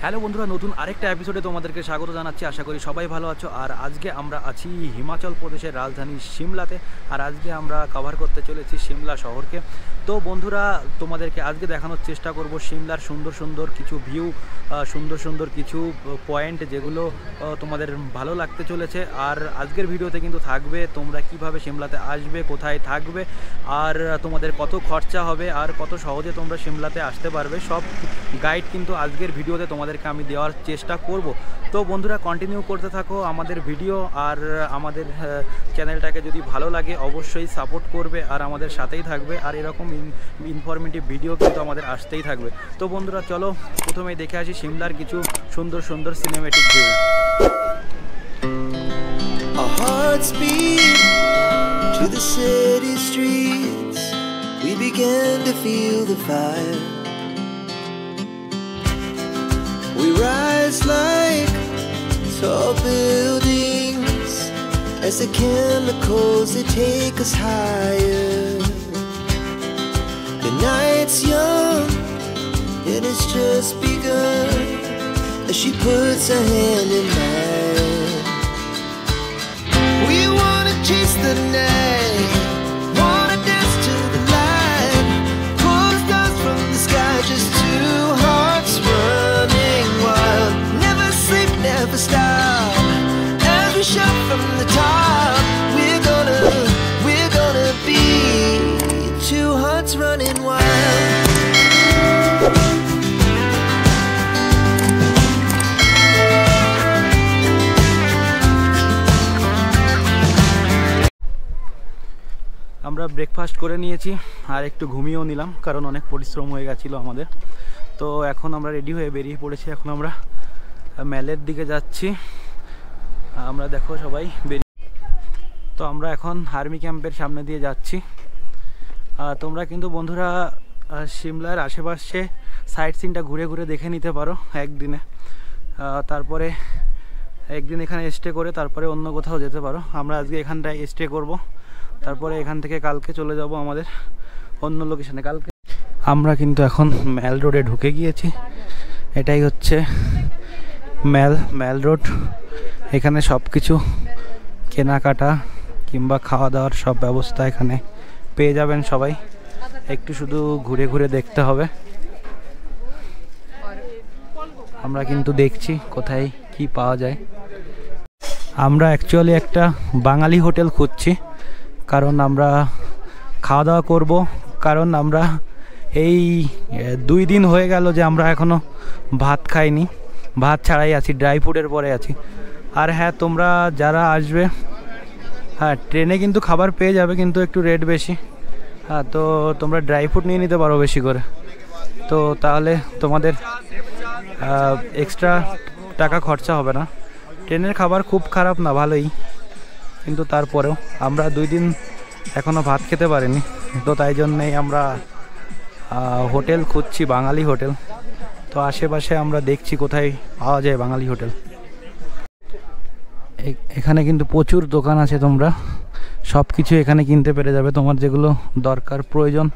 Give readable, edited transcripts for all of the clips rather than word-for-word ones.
Hello বন্ধুরা, নতুন আরেকটা এপিসোডে তোমাদেরকে স্বাগত জানাচ্ছি। আশা করি সবাই ভালো আছো। আর আজকে আমরা আছি হিমাচল প্রদেশের রাজধানী সিমলাতে। আর আজকে আমরা কভার করতে চলেছি সিমলা শহরকে। তো বন্ধুরা, তোমাদেরকে আজকে দেখানোর চেষ্টা করব সিমলার সুন্দর সুন্দর কিছু ভিউ, সুন্দর সুন্দর কিছু পয়েন্ট যেগুলো তোমাদের ভালো লাগতে চলেছে। আর আজকের ভিডিওতে কিন্তু থাকবে তোমরা কিভাবে সিমলাতে আসবে, কোথায় থাকবে, আর তোমাদের কত খরচা হবে, আর কত সহজে তোমরা সিমলাতে আসতে পারবে, সব গাইড কিন্তু আজকের ভিডিওতে তোমাদেরকে আমি দেওয়ার চেষ্টা করব। তো বন্ধুরা, কন্টিনিউ করতে থাকো আমাদের ভিডিও। আর আমাদের চ্যানেলটাকে যদি ভালো লাগে অবশ্যই সাপোর্ট করবে আর আমাদের সাথেই থাকবে। আর এরকম ইনফরমেটিভ ভিডিও কিন্তু আমাদের আসতেই থাকবে। তো বন্ধুরা চলো প্রথমেই দেখে আসি সিমলার কিছু সুন্দর সুন্দর cinematic view. Our hearts beat to the city streets. We began to feel the fire. We rise like tall buildings as the chemicals they take us higher. The night's young and it's just begun as she puts her hand in mine. We wanna chase the night, wanna dance to the light, pull the stars from the sky, just two hearts running wild. Never sleep, never stop, as we shout from the top. We're gonna be two hearts running wild. আমরা breakfast করে নিয়েছি আর একটু ঘুমিয়েও নিলাম, কারণ অনেক পরিশ্রম হয়ে গেছিলো আমাদের। তো এখন আমরা রেডি হয়ে বেরিয়ে পড়েছি। এখন আমরা ম্যালের দিকে যাচ্ছি। আমরা দেখো সবাই বেরিয়ে। তো আমরা এখন আর্মি ক্যাম্পের সামনে দিয়ে যাচ্ছি। তোমরা কিন্তু বন্ধুরা সিমলার আশেপাশে সাইট সিনটা ঘুরে ঘুরে দেখে নিতে পারো একদিনে। তারপরে একদিন এখানে স্টে করে তারপরে অন্য কোথাও যেতে পারো। আমরা আজকে এখানটায় স্টে করব, তারপরে এখান থেকে কালকে চলে যাব আমাদের অন্য লোকেশনে। কালকে আমরা কিন্তু এখন ম্যাল রোডে ঢুকে গিয়েছি। এটাই হচ্ছে ম্যাল রোড। এখানে সব কিছু কেনাকাটা কিংবা খাওয়া দাওয়ার সব ব্যবস্থা এখানে পেয়ে যাবেন সবাই। একটু শুধু ঘুরে ঘুরে দেখতে হবে। আমরা কিন্তু দেখছি কোথায় কি পাওয়া যায়। আমরা অ্যাকচুয়ালি একটা বাঙালি হোটেল খুঁজছি, কারণ আমরা খাওয়া দাওয়া করব। কারণ আমরা এই 2 দিন হয়ে গেল যে আমরা এখনও ভাত খাইনি, ভাত ছাড়াই আছি, ড্রাই ফুডের পরে আছি। আর হ্যাঁ, তোমরা যারা আসবে, হ্যাঁ ট্রেনে কিন্তু খাবার পেয়ে যাবে, কিন্তু একটু রেট বেশি। হ্যাঁ, তো তোমরা ড্রাই ফ্রুট নিয়ে নিতে পারো বেশি করে। তো তাহলে তোমাদের এক্সট্রা টাকা খরচা হবে না। ট্রেনের খাবার খুব খারাপ না, ভালোই, কিন্তু তারপরেও আমরা 2 দিন এখনও ভাত খেতে পারিনি। তো তাই জন্যেই আমরা হোটেল খুঁজছি, বাঙালি হোটেল। তো আশেপাশে আমরা দেখছি কোথায় পাওয়া যায় বাঙালি হোটেল। এখানে কিন্তু প্রচুর দোকান আছে, তোমরা সব কিছু এখানে কিনতে পেরে যাবে। তোমার যেগুলো দরকার প্রয়োজন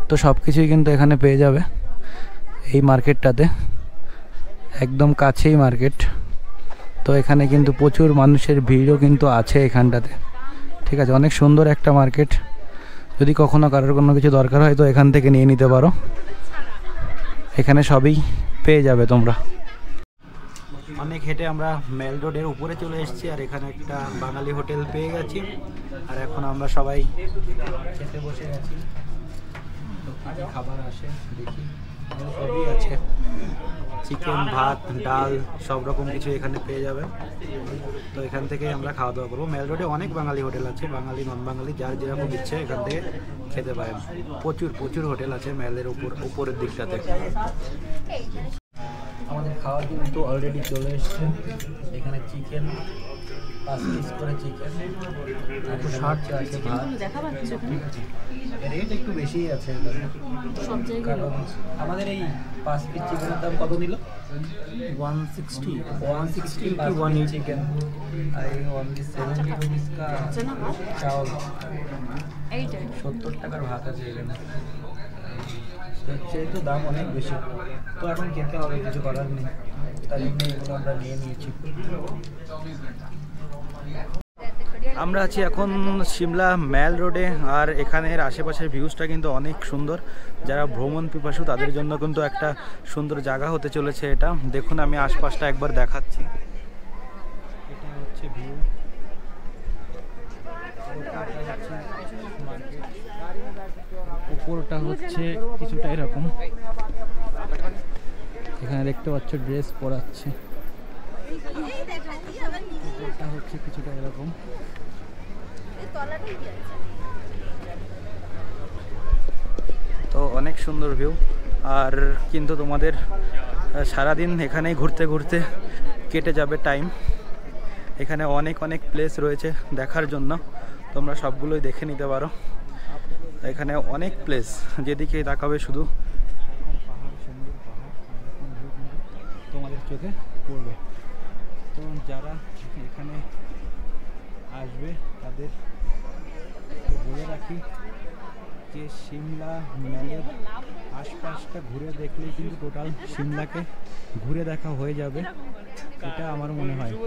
তো সব কিছুই কিন্তু এখানে পেয়ে যাবে এই মার্কেটটাতে। একদম কাছেই মার্কেট। তো এখানে কিন্তু প্রচুর মানুষের ভিড়ও কিন্তু আছে এখানটাতে। ঠিক আছে, অনেক সুন্দর একটা মার্কেট। যদি কখনো কারোর কোনো কিছু দরকার হয় তো এখান থেকে নিয়ে নিতে পারো। এখানে সবই পেয়ে যাবে তোমরা। অনেক হেঁটে আমরা মেল রোডের উপরে চলে এসেছি, আর এখানে একটা বাঙালি হোটেল পেয়ে গেছি। আর এখন আমরা সবাই খেতে বসে গেছি। খাবার আসে দেখি, সবই আছে, চিকেন, ভাত, ডাল, সব রকম কিছু এখানে পেয়ে যাবে। তো এখান থেকে আমরা খাওয়া দাওয়া করবো। মেল রোডে অনেক বাঙালি হোটেল আছে, বাঙালি নন বাঙালি যার যেরকম ইচ্ছে এখান থেকে খেতে পারেন। প্রচুর প্রচুর হোটেল আছে মেলের উপরের দিকটাতে। আমাদের খাওয়া কিন্তু অলরেডি চলে এসছে। এখানে চিকেন 5 পিস করে চিকেন, 160 আছে ভাত। ঠিক আছে, রেট একটু বেশিই আছে কারণ আমাদের এই 5 পিস চিকেনের দাম কত নিল? 160 180 চিকেন। আর এই 170 রুপিস কা চাউল, 70 টাকার ভাত আছে এখানে। সেহেতু দাম অনেক বেশি। তো এখন খেতে হবে, কিছু করার নেই। তার জন্য এগুলো আমরা নিয়ে নিয়েছি। আমরা আছি এখন সিমলা ম্যাল রোডে, আর এখানের আশেপাশের ভিউজটা কিন্তু অনেক সুন্দর। যারা ভ্রমণ পিপাসু তাদের জন্য কিন্তু একটা সুন্দর জায়গা হতে চলেছে এটা। দেখুন আমি আশপাশটা একবার দেখাচ্ছি। এটা হচ্ছে ভিউ, উপরটা হচ্ছে কিছুটা এরকম। এখানে দেখতে পাচ্ছ ড্রেস পরাচ্ছে, উপরটা হচ্ছে কিছুটা এরকম। তো অনেক সুন্দর ভিউ, আর কিন্তু তোমাদের সারাদিন এখানেই ঘুরতে ঘুরতে কেটে যাবে টাইম। এখানে অনেক অনেক প্লেস রয়েছে দেখার জন্য, তোমরা সবগুলোই দেখে নিতে পারো। এখানে অনেক প্লেস, যেদিকে তাকাবে শুধু পাহাড়, সুন্দর পাহাড়, তোমাদের চোখে পড়বে। তো যারা এখানে আসবে তাদের বলে রাখি যে সিমলা ম্যালের আশপাশটা ঘুরে দেখলেই কিন্তু টোটাল সিমলাকে ঘুরে দেখা হয়ে যাবে, এটা আমার মনে হয়। তো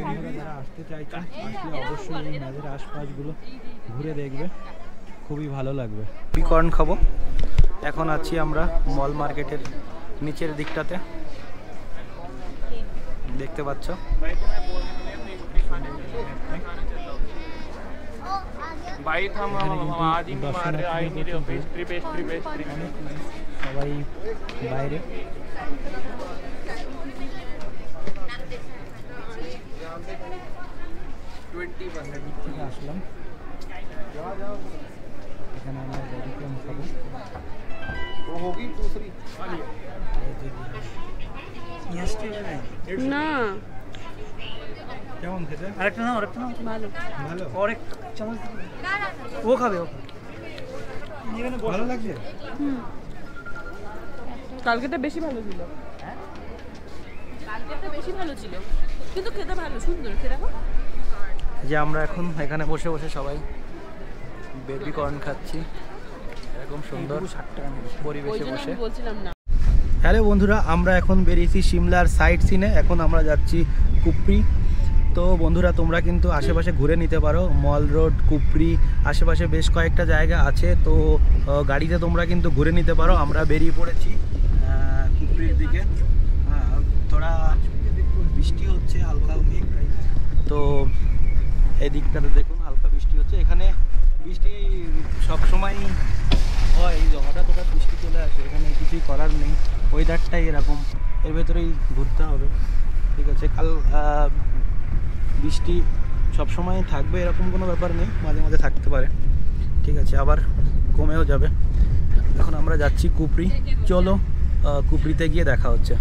বন্ধুরা যারা আসতে চাইছেন, আসলে অবশ্যই এই ম্যালের আশপাশগুলো ঘুরে দেখবে, খুবই ভালো লাগবে। বিকর্ন খাবো। এখন আছি আমরা মল মার্কেটের নিচের দিকটাতে, দেখতে পাচ্ছ। সবাই বাইরে আসলাম, এখানে আমরা বেবিকর্ন খাবো। না কেমন খেতে? আরেকটা নাও, আরেকটা নাও। ভালো ভালো, और एक चम्मच वो खाবে ও ভালো লাগছে। কালকেটা বেশি ভালো ছিল, কালকেটা বেশি ভালো ছিল, কিন্তু খেতে ভালো, সুন্দর খেতে। যে আমরা এখন এখানে বসে বসে সবাই বেবি কর্ন খাচ্ছি এরকম সুন্দর পরিবেশে বসে। বলছিলাম না। হ্যালো বন্ধুরা, আমরা এখন বেরিয়েছি সিমলার সাইট সিনে। এখন আমরা যাচ্ছি কুপরি। তো বন্ধুরা তোমরা কিন্তু আশেপাশে ঘুরে নিতে পারো, মল রোড, কুপরি, আশেপাশে বেশ কয়েকটা জায়গা আছে। তো গাড়িতে তোমরা কিন্তু ঘুরে নিতে পারো। আমরা বেরিয়ে পড়েছি কুপরির দিকে। থোড়া বৃষ্টি হচ্ছে, হালকা মেঘ। তো এই দিকটাতে দেখুন হালকা বৃষ্টি হচ্ছে। এখানে বৃষ্টি সবসময় হয়, হঠাৎ হঠাৎ বৃষ্টি চলে আসে, এখানে কিছুই করার নেই, ওয়েদারটাই এরকম, এর ভেতরেই ঘুরতে হবে। ঠিক আছে, কাল বৃষ্টি সবসময় থাকবে এরকম কোনো ব্যাপার নেই, মাঝে মাঝে থাকতে পারে। ঠিক আছে, আবার কমেও যাবে। এখন আমরা যাচ্ছি কুপরি। চলো কুপরিতে গিয়ে দেখা হচ্ছে।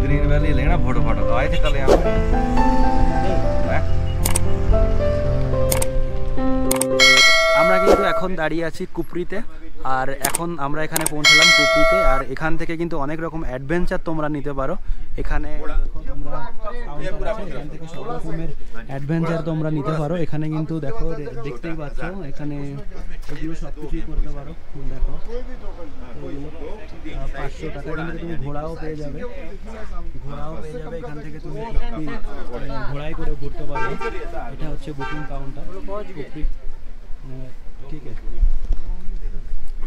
ग्रीन वैली लेना फोटो फोटो आए थे कल यहाँ पे। আমরা কিন্তু এখন দাঁড়িয়ে আছি কুপরিতে, আর এখন আমরা এখানে পৌঁছলাম কুপরিতে। আর এখান থেকে কিন্তু অনেক রকম অ্যাডভেঞ্চার তোমরা নিতে পারো। এখানে এখান থেকে সব রকমের অ্যাডভেঞ্চার তোমরা নিতে পারো। এখানে কিন্তু দেখো, দেখতেই পাচ্ছ, এখানে এগুলো সব কিছুই করতে পারো। দেখো 500 টাকা কিন্তু তুমি ঘোড়াও পেয়ে যাবে, এখান থেকে তুমি ঘোড়ায় করে ঘুরতে পারবে। এটা হচ্ছে বুকিং কাউন্টার কুপরি। ঠিক আছে,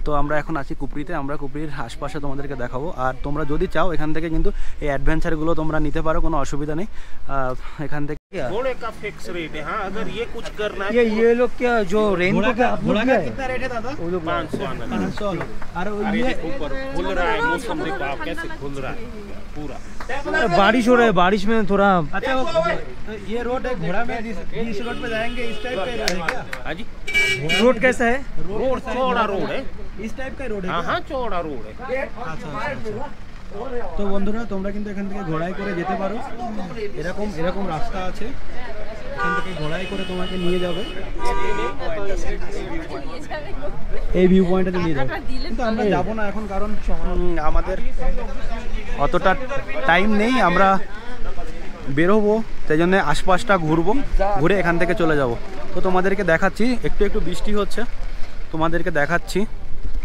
তো আমরা এখন আছি কুপরিতে। আমরা কুপরির আশপাশে তোমাদেরকে দেখাবো। আর তোমরা যদি চাও এখান থেকে কিন্তু এই অ্যাডভেঞ্চারগুলো তোমরা নিতে পারো, কোনো অসুবিধা নেই। এখান থেকে घोड़े का फिक्स रेट है। हाँ, अगर ये कुछ करना है ये लोग क्या जो रेनबो का घोड़ा का कितना रेट है दादा? 500 आना। 500। और अरे ये देखो ऊपर खुल रहा है, मौसम देखो आप कैसे खुल रहा है पूरा। बारिश हो रहा है, बारिश में थोड़ा अच्छा ये रोड है, घोड़ा में जिस रोड पे जाएंगे इस टाइप का है क्या? हाँ जी, रोड कैसा है? रोड चौड़ा रोड है। इस टाइप का रोड है हाँ क्या? हाँ, चौड़ा रोड है। তো বন্ধুরা তোমরা কিন্তু এখান থেকে ঘোড়ায় করে যেতে পারো। এরকম রাস্তা আছে, এখান থেকে ঘোড়ায় করে তোমাকে নিয়ে যাবে, এই ভিউ পয়েন্টে নিয়ে যাবে। কিন্তু আমরা যাবো না এখন, কারণ আমাদের অতটা টাইম নেই। আমরা বেরোবো, তাই জন্য আশপাশটা ঘুরবো, ঘুরে এখান থেকে চলে যাব। তো তোমাদেরকে দেখাচ্ছি, একটু একটু বৃষ্টি হচ্ছে, তোমাদেরকে দেখাচ্ছি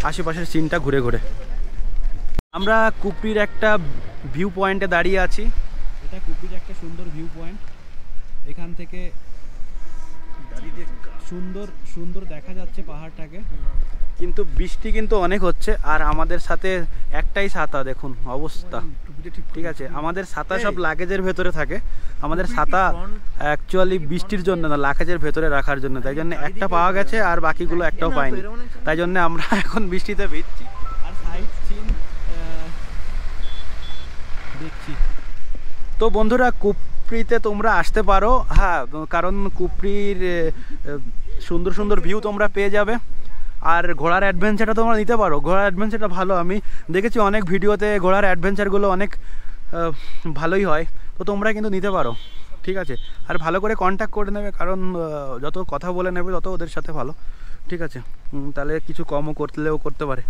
আশেপাশের সিনটা ঘুরে ঘুরে। আমরা কুপরির একটা ভিউ পয়েন্টে দাঁড়িয়ে আছি। এটা কুপরির একটা সুন্দর ভিউ পয়েন্ট, এখান থেকে সুন্দর সুন্দর দেখা যাচ্ছে পাহাড়টাকে, কিন্তু বৃষ্টি কিন্তু অনেক হচ্ছে। আর আমাদের সাথে একটাই ছাতা, দেখুন অবস্থা, ঠিক আছে। আমাদের ছাতা সব লাগেজের ভেতরে থাকে, আমাদের ছাতা অ্যাকচুয়ালি বৃষ্টির জন্য না, লাগেজের ভেতরে রাখার জন্য, তাই জন্য একটা পাওয়া গেছে আর বাকিগুলো একটাও পাইনি, তাই জন্য আমরা এখন বৃষ্টিতে ভিজছি আর সাইড সিন দেখছি। তো বন্ধুরা, কুপরিতে তোমরা আসতে পারো, হ্যাঁ, কারণ কুপরির সুন্দর সুন্দর ভিউ তোমরা পেয়ে যাবে। আর ঘোড়ার অ্যাডভেঞ্চারটা তোমরা নিতে পারো, ঘোড়ার অ্যাডভেঞ্চারটা ভালো, আমি দেখেছি অনেক ভিডিওতে ঘোড়ার অ্যাডভেঞ্চারগুলো অনেক ভালোই হয়, তো তোমরা কিন্তু নিতে পারো, ঠিক আছে। আর ভালো করে কন্ট্যাক্ট করে নেবে, কারণ যত কথা বলে নেবে তত ওদের সাথে ভালো, ঠিক আছে। তাহলে কিছু কমও করতে পারে।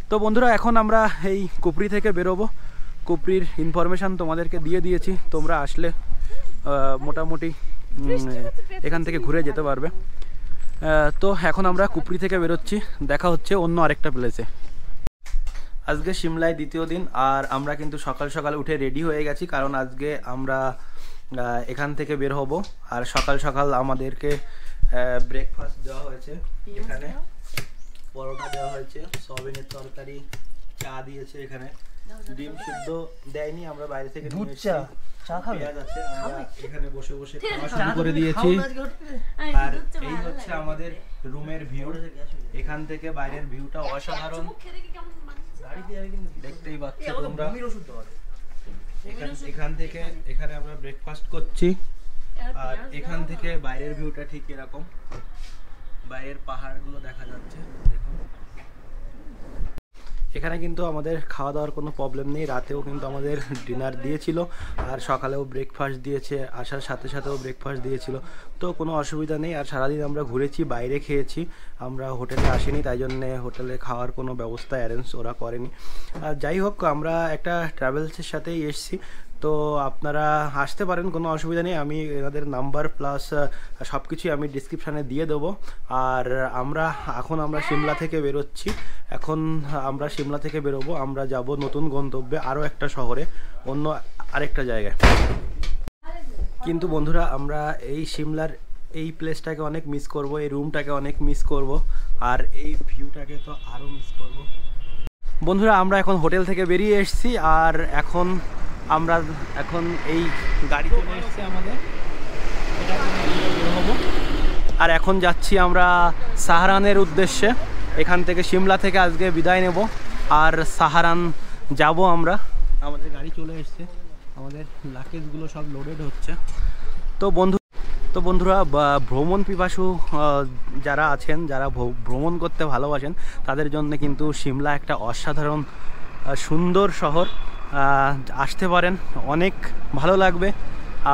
তো বন্ধুরা, এখন আমরা এই কুপরি থেকে বেরোবো। কুপরির ইনফরমেশান তোমাদেরকে দিয়ে দিয়েছি, তোমরা আসলে মোটামুটি এখান থেকে ঘুরে যেতে পারবে। তো এখন আমরা কুপরি থেকে বেরোচ্ছি, দেখা হচ্ছে অন্য আরেকটা প্লেসে। আজকে সিমলায় দ্বিতীয় দিন, আর আমরা কিন্তু সকাল সকাল উঠে রেডি হয়ে গেছি, কারণ আজকে আমরা এখান থেকে বের হব। আর সকাল সকাল আমাদেরকে ব্রেকফাস্ট দেওয়া হয়েছে, এখানে পরোটা দেওয়া হয়েছে, সয়াবিনের তরকারি, চা দিয়েছে, এখানে ডিম সিদ্ধ দেয়নি, আমরা বাইরে থেকে নিয়ে এসেছি, পেঁয়াজ আছে, আমরা এখানে বসে বসে খাওয়া শুরু করে দিয়েছি। আর এই হচ্ছে আমাদের রুমের ভিউ, এখান থেকে বাইরের ভিউটা অসাধারণ, দেখতেই পাচ্ছ তোমরা। এখান থেকে এখানে আমরা ব্রেকফাস্ট করছি, আর এখান থেকে বাইরের ভিউটা ঠিক এরকম, বাইরের পাহাড়গুলো দেখা যাচ্ছে, দেখুন। এখানে কিন্তু আমাদের খাওয়া দাওয়ার কোনো প্রবলেম নেই, রাতেও কিন্তু আমাদের ডিনার দিয়েছিল, আর সকালেও ব্রেকফাস্ট দিয়েছে, আসার সাথে সাথেও ব্রেকফাস্ট দিয়েছিল, তো কোনো অসুবিধা নেই। আর সারাদিন আমরা ঘুরেছি, বাইরে খেয়েছি, আমরা হোটেলে আসিনি, তাই জন্যে হোটেলে খাওয়ার কোনো ব্যবস্থা অ্যারেঞ্জ ওরা করেনি। আর যাই হোক, আমরা একটা ট্রাভেলসের সাথেই এসেছি, তো আপনারা আসতে পারেন, কোনো অসুবিধা নেই। আমি এনাদের নাম্বার প্লাস সব কিছুই আমি ডিসক্রিপশানে দিয়ে দেবো। আর আমরা সিমলা থেকে বেরোচ্ছি, এখন আমরা সিমলা থেকে বেরোবো, আমরা যাব নতুন গন্তব্যে, আরও একটা শহরে, অন্য আরেকটা জায়গায়। কিন্তু বন্ধুরা, আমরা এই সিমলার এই প্লেসটাকে অনেক মিস করব, এই রুমটাকে অনেক মিস করব, আর এই ভিউটাকে তো আরও মিস করব। বন্ধুরা, আমরা এখন হোটেল থেকে বেরিয়ে এসেছি, আর এখন এই গাড়ি চলে এসেছে আমাদের, আর এখন যাচ্ছি আমরা সাহারানের উদ্দেশ্যে। এখান থেকে সিমলা থেকে আজকে বিদায় নেব, আর সাহারান যাব আমরা। আমাদের গাড়ি চলে এসেছে, আমাদের লাগেজগুলো সব লোডেড হচ্ছে। তো বন্ধুরা, ভ্রমণ পিপাসু যারা আছেন, যারা ভ্রমণ করতে ভালোবাসেন, তাদের জন্য কিন্তু সিমলা একটা অসাধারণ সুন্দর শহর, আসতে পারেন, অনেক ভালো লাগবে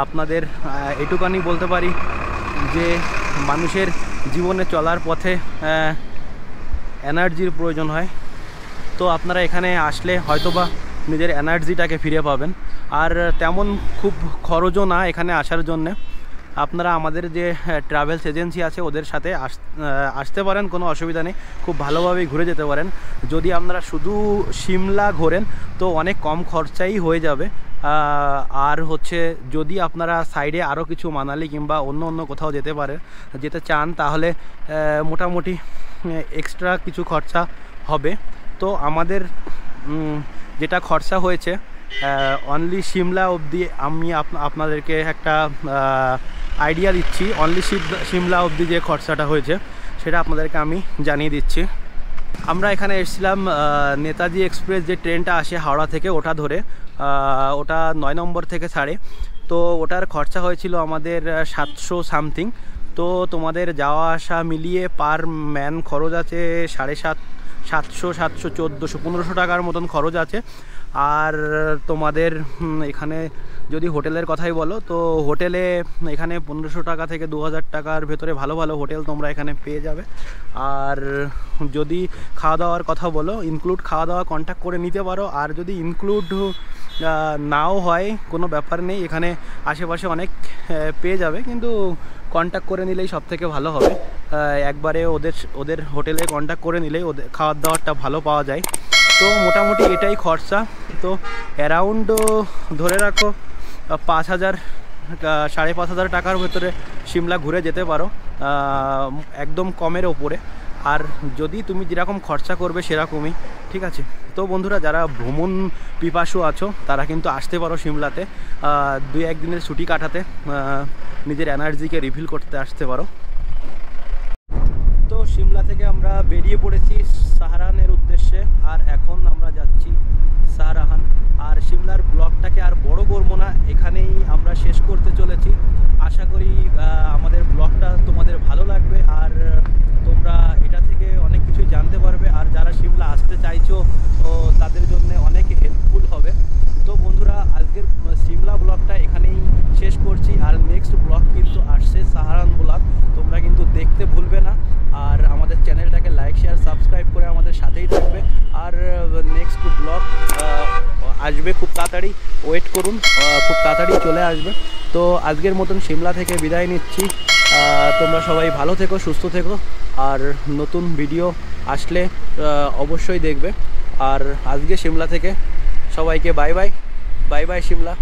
আপনাদের। এটুকানি বলতে পারি যে মানুষের জীবনে চলার পথে এনার্জির প্রয়োজন হয়, তো আপনারা এখানে আসলে হয়তোবা নিজের এনার্জিটাকে ফিরে পাবেন। আর তেমন খুব খরচও না এখানে আসার জন্যে, আপনারা আমাদের যে ট্রাভেলস এজেন্সি আছে ওদের সাথে আসতে পারেন, কোনো অসুবিধা নেই, খুব ভালোভাবেই ঘুরে যেতে পারেন। যদি আপনারা শুধু সিমলা ঘোরেন তো অনেক কম খরচাই হয়ে যাবে। আর হচ্ছে যদি আপনারা সাইডে আরও কিছু মানালি কিংবা অন্য কোথাও যেতে চান, তাহলে মোটামুটি এক্সট্রা কিছু খরচা হবে। তো আমাদের যেটা খরচা হয়েছে অনলি সিমলা অবধি, আমি আপনাদেরকে একটা আইডিয়া দিচ্ছি, অনলি সিমলা অবধি যে খরচাটা হয়েছে সেটা আপনাদেরকে আমি জানিয়ে দিচ্ছি। আমরা এখানে এসেছিলাম নেতাজি এক্সপ্রেস যে ট্রেনটা আসে হাওড়া থেকে, ওটা ধরে, ওটা 9 নম্বর থেকে ছাড়ে, তো ওটার খরচা হয়েছিল আমাদের 700 সামথিং। তো তোমাদের যাওয়া আসা মিলিয়ে পার ম্যান খরচ আছে 750, 700, 1400, 1500 টাকার মতন খরচ আছে। আর তোমাদের এখানে যদি হোটেলের কথাই বলো তো হোটেলে এখানে 1500 টাকা থেকে 2000 টাকার ভেতরে ভালো ভালো হোটেল তোমরা এখানে পেয়ে যাবে। আর যদি খাওয়া দাওয়ার কথা বলো, ইনক্লুড খাওয়া দাওয়া কন্ট্যাক্ট করে নিতে পারো। আর যদি ইনক্লুড নাও হয় কোনো ব্যাপার নেই, এখানে আশেপাশে অনেক পেয়ে যাবে, কিন্তু কন্ট্যাক্ট করে নিলেই সব থেকে ভালো হবে। একবারে ওদের হোটেলে কন্ট্যাক্ট করে নিলেই ওদের খাওয়ার দাওয়ারটা ভালো পাওয়া যায়। তো মোটামুটি এটাই খরচা। তো অ্যারাউন্ড ধরে রাখো 5000 5,500 টাকার ভেতরে সিমলা ঘুরে যেতে পারো, একদম কমের ওপরে। আর যদি তুমি যেরকম খরচা করবে সেরকমই, ঠিক আছে। তো বন্ধুরা, যারা ভ্রমণ পিপাসু আছো তারা কিন্তু আসতে পারো সিমলাতে, 2-1 দিনের ছুটি কাটাতে, নিজের এনার্জিকে রিফিল করতে আসতে পারো। তো সিমলা থেকে আমরা বেরিয়ে পড়েছি সাহারানের উদ্দেশ্যে, আর এখন আমরা যাচ্ছি সাহারাহান। আর সিমলার ব্লগটাকে আর বড় করবো না, এখানেই আমরা শেষ করতে চলেছি। আশা করি আমাদের ব্লগটা তোমাদের ভালো লাগবে, আর তোমরা এটা থেকে অনেক কিছুই জানতে পারবে। আর যারা সিমলা আসতে চাইছো তাদের জন্য অনেক হেল্পফুল হবে। তো বন্ধুরা, আজকের সিমলা ব্লগটা এখানেই শেষ করছি। আর নেক্সট ব্লগ কিন্তু আসছে সাহারান ব্লগ, তোমরা কিন্তু দেখতে ভুলবে না। আর আমাদের চ্যানেলটাকে লাইক, শেয়ার, সাবস্ক্রাইব করে আমাদের সাথেই থাকবে। আর নেক্সট ব্লগ আসবে খুব তাড়াতাড়ি, ওয়েট করুন, খুব তাড়াতাড়ি চলে আসবে। তো আজকের মতন সিমলা থেকে বিদায় নিচ্ছি। তোমরা সবাই ভালো থেকো, সুস্থ থেকো। আর নতুন ভিডিও আসলে অবশ্যই দেখবে। আর আজকে সিমলা থেকে সবাইকে bye bye, bye bye Shimla.